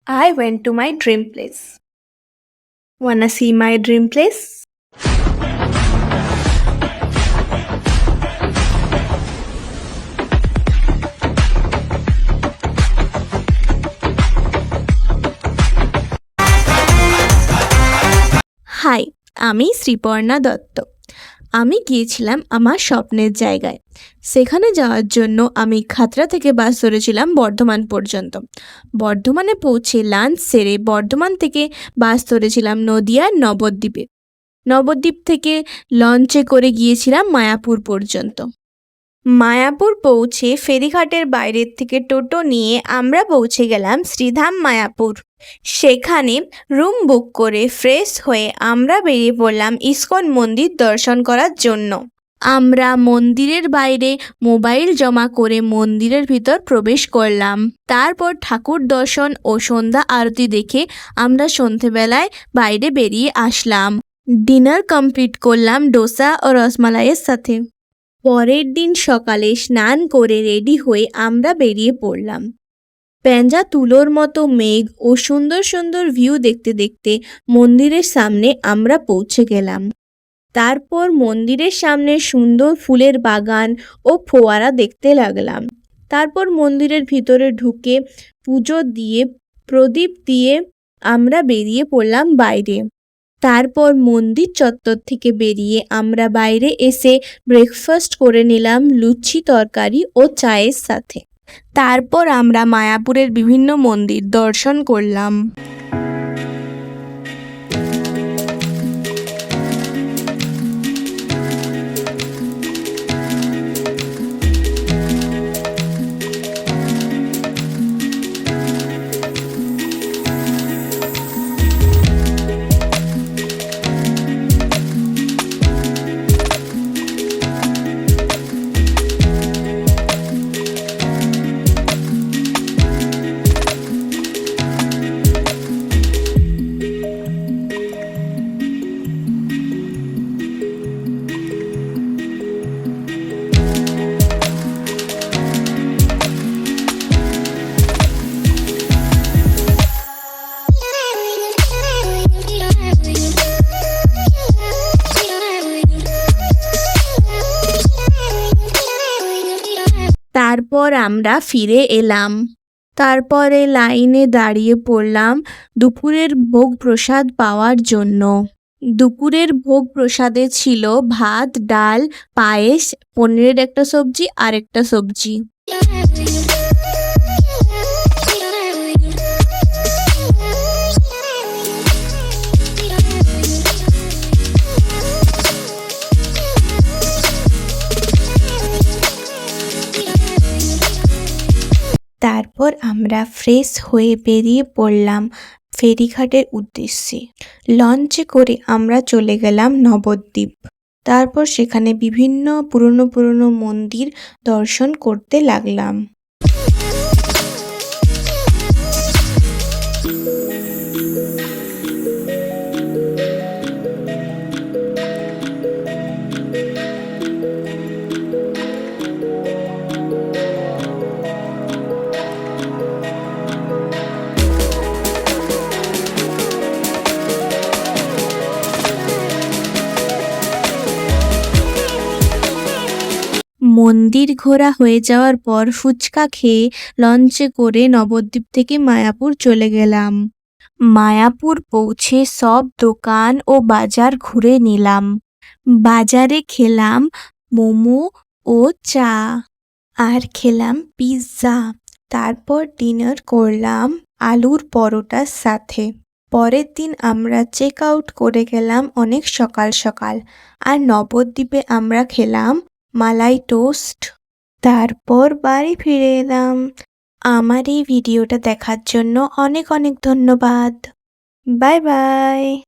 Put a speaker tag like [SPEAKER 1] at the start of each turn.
[SPEAKER 1] I went to my dream place. Wanna see my dream place? Hi, আমি শ্রীপর্ণা দত্ত। আমি গিয়েছিলাম আমার স্বপ্নের জায়গায়। সেখানে যাওয়ার জন্য আমি খাতড়া থেকে বাস ধরেছিলাম বর্ধমান পর্যন্ত। বর্ধমানে পৌঁছে লাঞ্চ সেরে বর্ধমান থেকে বাস ধরেছিলাম নদিয়ার নবদ্বীপে। নবদ্বীপ থেকে লঞ্চে করে গিয়েছিলাম মায়াপুর পর্যন্ত। মায়াপুর পৌঁছে ফেরিঘাটের বাইরের থেকে টোটো নিয়ে আমরা পৌঁছে গেলাম শ্রীধাম মায়াপুর। সেখানে রুম বুক করে ফ্রেশ হয়ে আমরা বেরিয়ে পড়লাম ইস্কন মন্দির দর্শন করার জন্য। আমরা মন্দিরের বাইরে মোবাইল জমা করে মন্দিরের ভিতর প্রবেশ করলাম। তারপর ঠাকুর দর্শন ও সন্ধ্যা আরতি দেখে আমরা সন্ধেবেলায় বাইরে বেরিয়ে আসলাম। ডিনার কমপ্লিট করলাম ডোসা ও রসমালাইয়ের সাথে। পরের দিন সকালে স্নান করে রেডি হয়ে আমরা বেরিয়ে পড়লাম। পেঁজা তুলোর মতো মেঘ ও সুন্দর সুন্দর ভিউ দেখতে দেখতে মন্দিরের সামনে আমরা পৌঁছে গেলাম। তারপর মন্দিরের সামনে সুন্দর ফুলের বাগান ও ফোয়ারা দেখতে লাগলাম। তারপর মন্দিরের ভিতরে ঢুকে পুজো দিয়ে প্রদীপ দিয়ে আমরা বেরিয়ে পড়লাম বাইরে। তারপর মন্দির চত্বর থেকে বেরিয়ে আমরা বাইরে এসে ব্রেকফাস্ট করে নিলাম লুচি তরকারি ও চায়ের সাথে। তারপর আমরা মায়াপুরের বিভিন্ন মন্দির দর্শন করলাম। তারপর আমরা ফিরে এলাম। তারপরে লাইনে দাঁড়িয়ে পড়লাম দুপুরের ভোগ প্রসাদ পাওয়ার জন্য। দুপুরের ভোগ প্রসাদে ছিল ভাত, ডাল, পায়েস, পনিরের একটা সবজি আর একটা সবজি। তারপর আমরা ফ্রেশ হয়ে বেরিয়ে পড়লাম ফেরিঘাটের উদ্দেশ্যে। লঞ্চে করে আমরা চলে গেলাম নবদ্বীপ। তারপর সেখানে বিভিন্ন পুরনো মন্দির দর্শন করতে লাগলাম। মন্দির ঘোরা হয়ে যাওয়ার পর ফুচকা খেয়ে লঞ্চে করে নবদ্বীপ থেকে মায়াপুর চলে গেলাম। মায়াপুর পৌঁছে সব দোকান ও বাজার ঘুরে নিলাম। বাজারে খেলাম মোমো ও চা আর খেলাম পিৎজা। তারপর ডিনার করলাম আলুর পরোটার সাথে। পরের দিন আমরা চেক আউট করে গেলাম অনেক সকাল সকাল। আর নবদ্বীপে আমরা খেলাম মালাই টোস্ট। তারপর বাড়ি ফিরে এলাম। আমার এই ভিডিওটা দেখার জন্য অনেক অনেক ধন্যবাদ। Bye bye.